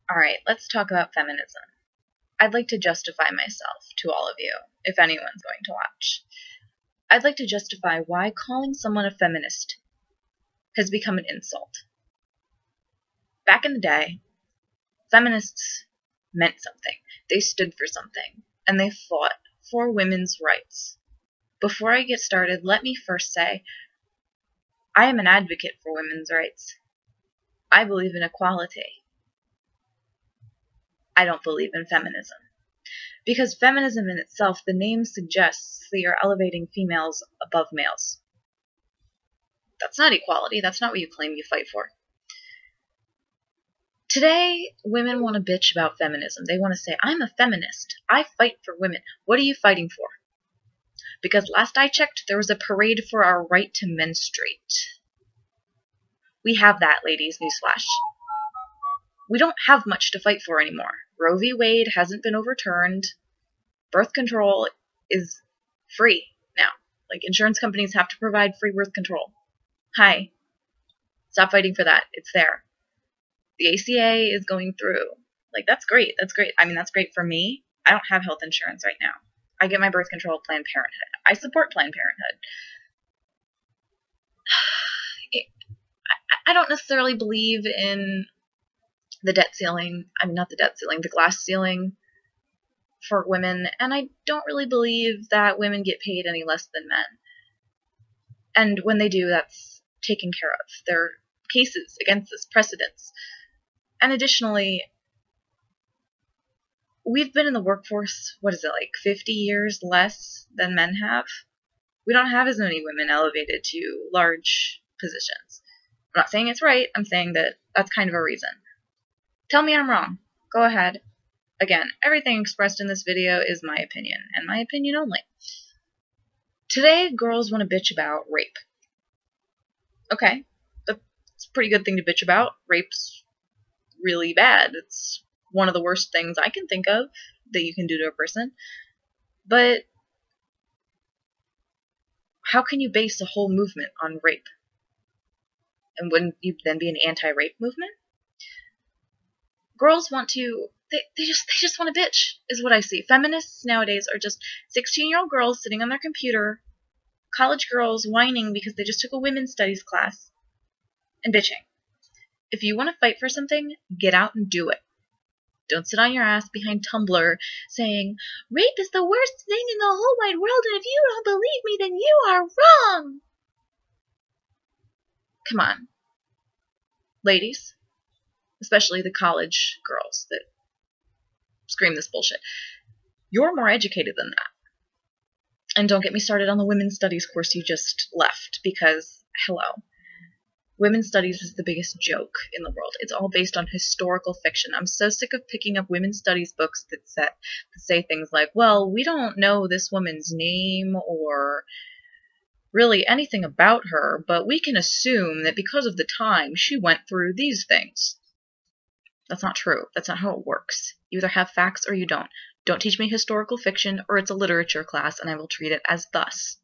Alright, let's talk about feminism. I'd like to justify myself to all of you, if anyone's going to watch. I'd like to justify why calling someone a feminist has become an insult. Back in the day, feminists meant something. They stood for something, and they fought for women's rights. Before I get started, let me first say, I am an advocate for women's rights. I believe in equality. I don't believe in feminism. Because feminism in itself, the name suggests that you're elevating females above males. That's not equality. That's not what you claim you fight for. Today, women want to bitch about feminism. They want to say, I'm a feminist. I fight for women. What are you fighting for? Because last I checked, there was a parade for our right to menstruate. We have that, ladies. Newsflash. We don't have much to fight for anymore. Roe v. Wade hasn't been overturned. Birth control is free now. Like, insurance companies have to provide free birth control. Hi. Stop fighting for that. It's there. The ACA is going through. Like, that's great. That's great. I mean, that's great for me. I don't have health insurance right now. I get my birth control at Planned Parenthood. I support Planned Parenthood. I don't necessarily believe in the debt ceiling. I mean, not the debt ceiling, the glass ceiling for women. And I don't really believe that women get paid any less than men. And when they do, that's taken care of. There are cases against this, precedents. And additionally, we've been in the workforce, what is it, like 50 years less than men have? We don't have as many women elevated to large positions. I'm not saying it's right. I'm saying that that's kind of a reason. Tell me I'm wrong. Go ahead. Again, everything expressed in this video is my opinion, and my opinion only. Today, girls want to bitch about rape. Okay, that's a pretty good thing to bitch about. Rape's really bad. It's one of the worst things I can think of that you can do to a person. But how can you base a whole movement on rape? And wouldn't you then be an anti-rape movement? Girls want to, they just want to bitch, is what I see. Feminists nowadays are just 16-year-old girls sitting on their computer, college girls whining because they just took a women's studies class, and bitching. If you want to fight for something, get out and do it. Don't sit on your ass behind Tumblr saying, rape is the worst thing in the whole wide world, and if you don't believe me, then you are wrong. Come on. Ladies, especially the college girls that scream this bullshit, you're more educated than that. And don't get me started on the women's studies course you just left, because, hello. Women's studies is the biggest joke in the world. It's all based on historical fiction. I'm so sick of picking up women's studies books that say things like, well, we don't know this woman's name or really anything about her, but we can assume that because of the time, she went through these things. That's not true. That's not how it works. You either have facts or you don't. Don't teach me historical fiction, or it's a literature class, and I will treat it as thus.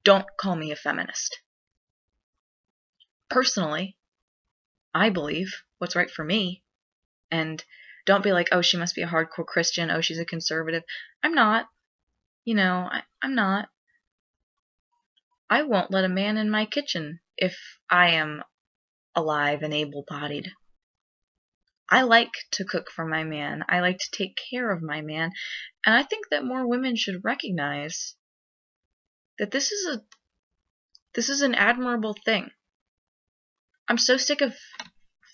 Don't call me a feminist. Personally, I believe what's right for me. And don't be like, oh, she must be a hardcore Christian. Oh, she's a conservative. I'm not. You know, I'm not. I won't let a man in my kitchen if I am alive and able-bodied. I like to cook for my man. I like to take care of my man. And I think that more women should recognize that this is an admirable thing. I'm so sick of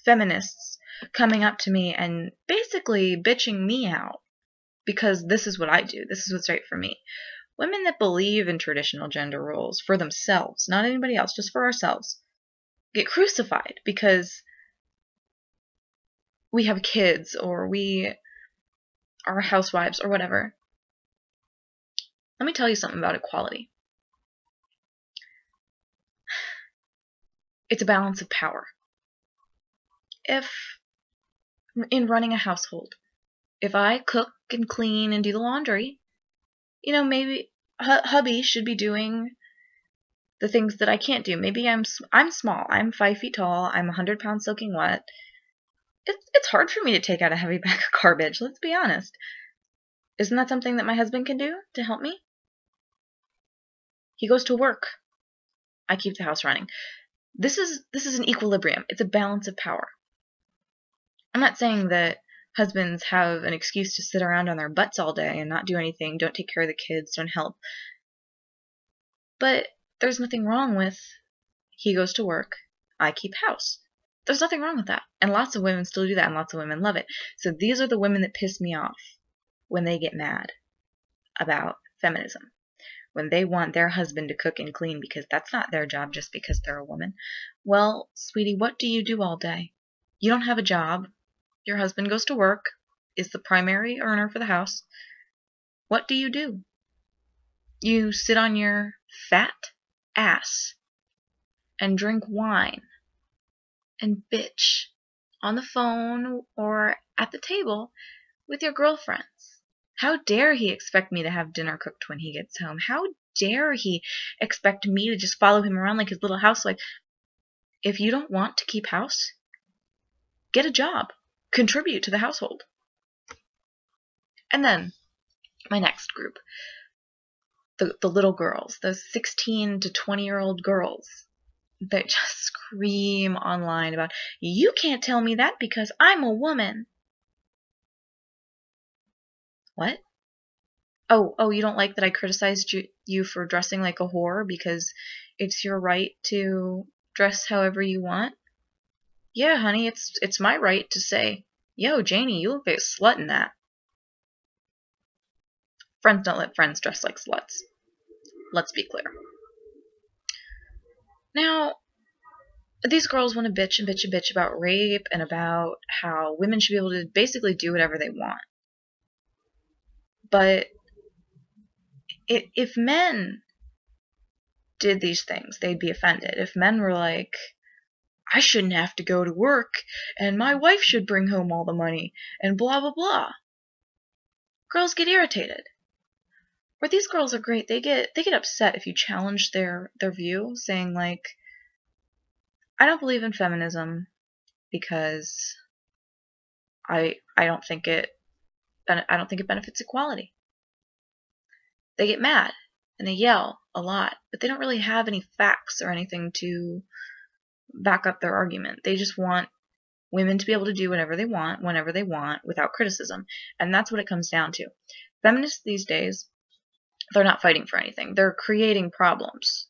feminists coming up to me and basically bitching me out because this is what I do. This is what's right for me. Women that believe in traditional gender roles for themselves, not anybody else, just for ourselves, get crucified because we have kids or we are housewives or whatever. Let me tell you something about equality. It's a balance of power. If, in running a household, if I cook and clean and do the laundry, you know, maybe hubby should be doing the things that I can't do. Maybe I'm small. I'm 5 feet tall. I'm 100 pounds soaking wet. It's hard for me to take out a heavy bag of garbage, let's be honest. Isn't that something that my husband can do to help me? He goes to work. I keep the house running. This is an equilibrium. It's a balance of power. I'm not saying that husbands have an excuse to sit around on their butts all day and not do anything, don't take care of the kids, don't help. But there's nothing wrong with he goes to work, I keep house. There's nothing wrong with that. And lots of women still do that, and lots of women love it. So these are the women that piss me off when they get mad about feminism. When they want their husband to cook and clean because that's not their job just because they're a woman. Well, sweetie, what do you do all day? You don't have a job. Your husband goes to work, is the primary earner for the house. What do? You sit on your fat ass and drink wine and bitch on the phone or at the table with your girlfriends. How dare he expect me to have dinner cooked when he gets home? How dare he expect me to just follow him around like his little housewife? If you don't want to keep house, get a job. Contribute to the household. And then, my next group. The little girls. Those 16 to 20-year-old girls that just scream online about, you can't tell me that because I'm a woman. What? Oh, you don't like that I criticized you for dressing like a whore because it's your right to dress however you want? Yeah, honey, it's my right to say, yo, Janie, you look like a slut in that. Friends don't let friends dress like sluts. Let's be clear. Now, these girls want to bitch and bitch and bitch about rape and about how women should be able to basically do whatever they want. But if men did these things, they'd be offended. If men were like, I shouldn't have to go to work, and my wife should bring home all the money, and blah, blah, blah. Girls get irritated. Or these girls are great. They get upset if you challenge their view, saying like, I don't believe in feminism because I don't think it benefits equality. They get mad and they yell a lot, but they don't really have any facts or anything to back up their argument. They just want women to be able to do whatever they want, whenever they want, without criticism. And that's what it comes down to. Feminists these days, they're not fighting for anything. They're creating problems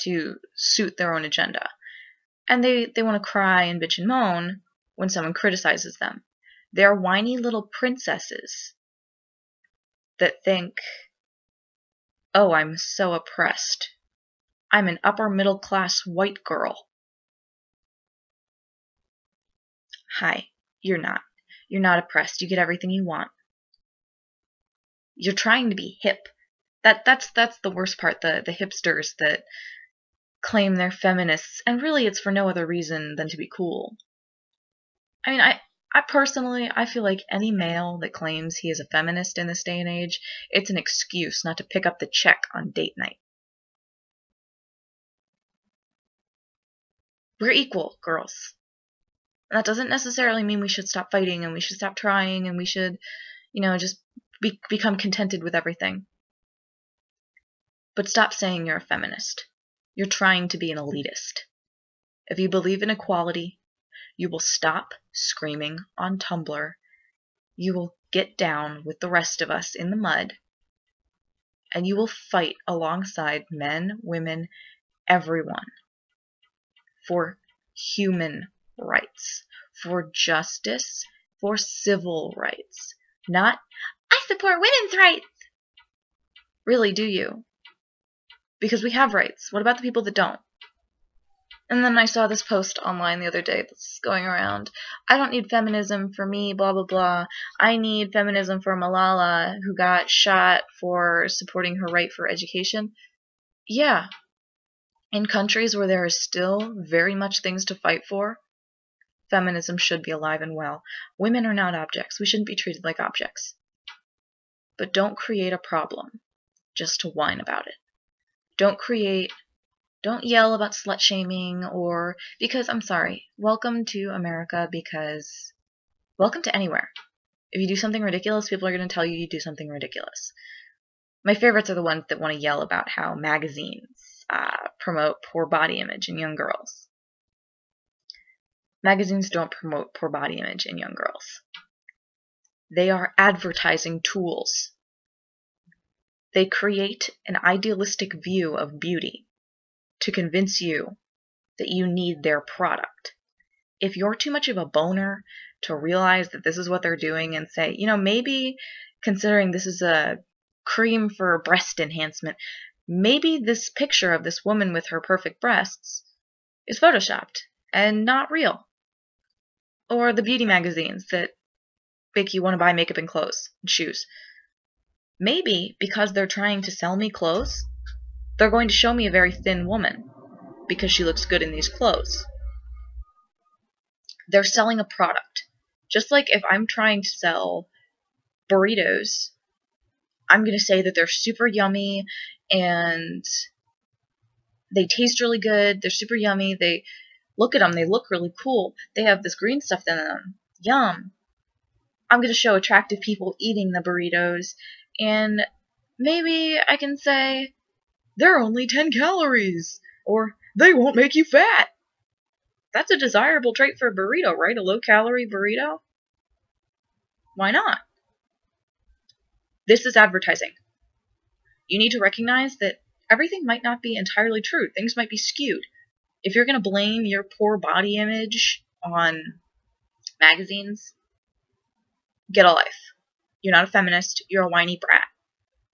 to suit their own agenda. And they want to cry and bitch and moan when someone criticizes them. They're whiny little princesses that think, oh, I'm so oppressed. I'm an upper middle class white girl. Hi, you're not. You're not oppressed. You get everything you want. You're trying to be hip. That's the worst part, the hipsters that claim they're feminists, and really it's for no other reason than to be cool. I mean, I personally, I feel like any male that claims he is a feminist in this day and age, it's an excuse not to pick up the check on date night. We're equal, girls. That doesn't necessarily mean we should stop fighting and we should stop trying and we should, just become contented with everything. But stop saying you're a feminist. You're trying to be an elitist. If you believe in equality, you will stop screaming on Tumblr. You will get down with the rest of us in the mud. And you will fight alongside men, women, everyone for human rights, for justice, for civil rights. Not, I support women's rights. Really, do you? Because we have rights. What about the people that don't? And then I saw this post online the other day that's going around. I don't need feminism for me, blah, blah, blah. I need feminism for Malala, who got shot for supporting her right for education. Yeah. In countries where there is still very much things to fight for, feminism should be alive and well. Women are not objects. We shouldn't be treated like objects. But don't create a problem just to whine about it. Don't yell about slut shaming or because, I'm sorry, welcome to America because Welcome to anywhere. If you do something ridiculous, people are going to tell you do something ridiculous. My favorites are the ones that want to yell about how magazines promote poor body image in young girls. Magazines don't promote poor body image in young girls. They are advertising tools. They create an idealistic view of beauty to convince you that you need their product. If you're too much of a boner to realize that this is what they're doing and say, maybe considering this is a cream for breast enhancement, maybe this picture of this woman with her perfect breasts is photoshopped and not real. Or the beauty magazines that make you want to buy makeup and clothes and shoes. Maybe because they're trying to sell me clothes, they're going to show me a very thin woman because she looks good in these clothes. They're selling a product. Just like if I'm trying to sell burritos, I'm going to say that they're super yummy and they taste really good. They're super yummy. They look at them. They look really cool. They have this green stuff in them. Yum. I'm going to show attractive people eating the burritos, and maybe I can say, they're only 10 calories, or they won't make you fat. That's a desirable trait for a burrito, right? A low-calorie burrito? Why not? This is advertising. You need to recognize that everything might not be entirely true. Things might be skewed. If you're going to blame your poor body image on magazines, get a life. You're not a feminist. You're a whiny brat.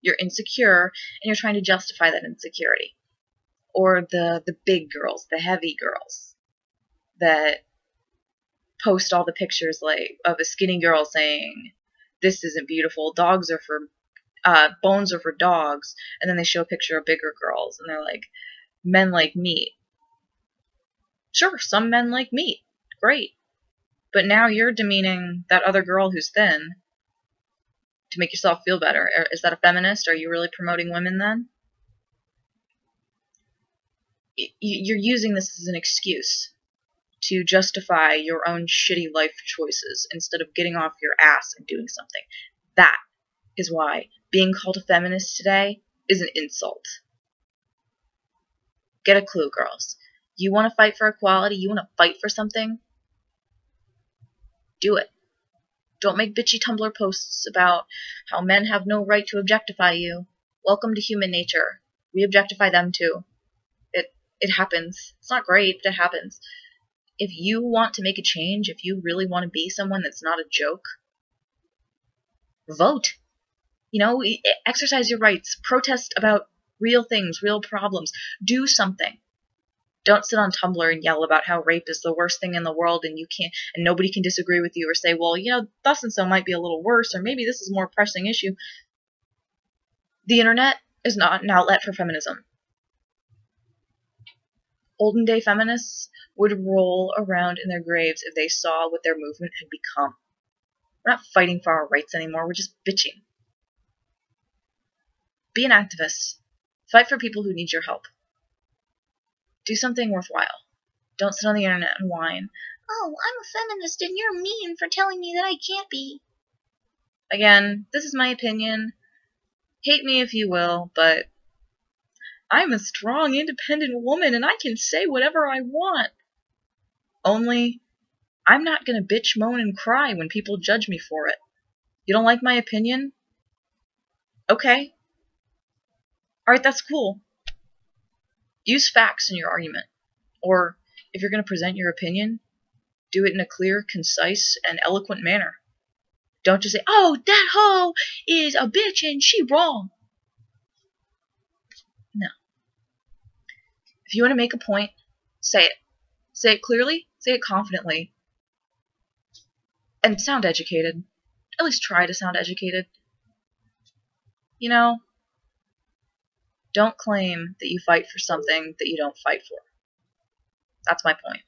You're insecure, and you're trying to justify that insecurity. Or the big girls, the heavy girls, that post all the pictures of a skinny girl saying, "This isn't beautiful. Dogs are for bones are for dogs," and then they show a picture of bigger girls, and they're like, "Men like meat." Sure, some men like meat. Great. But now you're demeaning that other girl who's thin to make yourself feel better. Is that a feminist? Are you really promoting women then? You're using this as an excuse to justify your own shitty life choices instead of getting off your ass and doing something. That is why being called a feminist today is an insult. Get a clue, girls. You want to fight for equality? You want to fight for something? Do it. Don't make bitchy Tumblr posts about how men have no right to objectify you. Welcome to human nature. We objectify them too. It happens. It's not great, but it happens. If you want to make a change, if you really want to be someone that's not a joke, vote. Exercise your rights. Protest about real things, real problems. Do something. Don't sit on Tumblr and yell about how rape is the worst thing in the world and nobody can disagree with you or say, well, thus and so might be a little worse, or maybe this is a more pressing issue. The internet is not an outlet for feminism. Olden day feminists would roll around in their graves if they saw what their movement had become. We're not fighting for our rights anymore, we're just bitching. Be an activist. Fight for people who need your help. Do something worthwhile. Don't sit on the internet and whine, "Oh, I'm a feminist and you're mean for telling me that I can't be." Again, this is my opinion. Hate me if you will, but I'm a strong, independent woman and I can say whatever I want. Only, I'm not going to bitch, moan, and cry when people judge me for it. You don't like my opinion? Okay. Alright, that's cool. Use facts in your argument. Or, if you're going to present your opinion, do it in a clear, concise, and eloquent manner. Don't just say, "Oh, that hoe is a bitch and she wrong." No. If you want to make a point, say it. Say it clearly, say it confidently, and sound educated. At least try to sound educated. Don't claim that you fight for something that you don't fight for. That's my point.